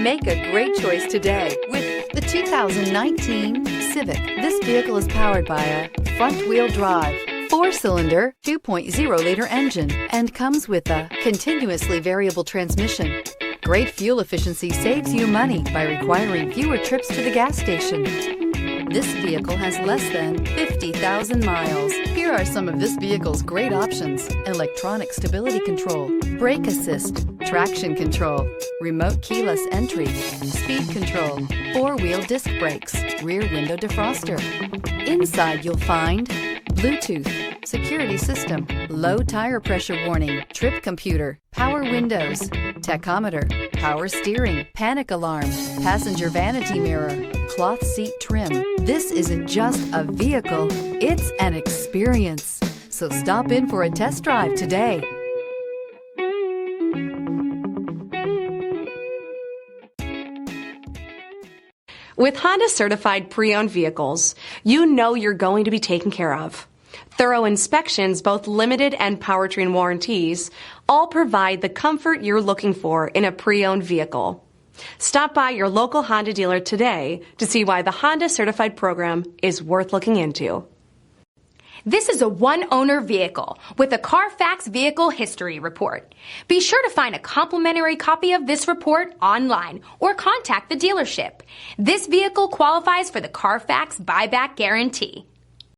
Make a great choice today with the 2019 Civic. This vehicle is powered by a front-wheel drive, 4-cylinder, 2.0-liter engine, and comes with a continuously variable transmission. Great fuel efficiency saves you money by requiring fewer trips to the gas station. This vehicle has less than 50,000 miles. Here are some of this vehicle's great options: electronic stability control, brake assist, traction control, remote keyless entry, speed control, 4-wheel disc brakes, rear window defroster. Inside you'll find Bluetooth, security system, low tire pressure warning, trip computer, power windows, tachometer, power steering, panic alarm, passenger vanity mirror, cloth seat trim. This isn't just a vehicle, it's an experience. So stop in for a test drive today. With Honda Certified Pre-Owned Vehicles, you know you're going to be taken care of. Thorough inspections, both limited and powertrain warranties, all provide the comfort you're looking for in a pre-owned vehicle. Stop by your local Honda dealer today to see why the Honda Certified program is worth looking into. This is a one-owner vehicle with a CARFAX Vehicle History Report. Be sure to find a complimentary copy of this report online or contact the dealership. This vehicle qualifies for the CARFAX Buyback Guarantee.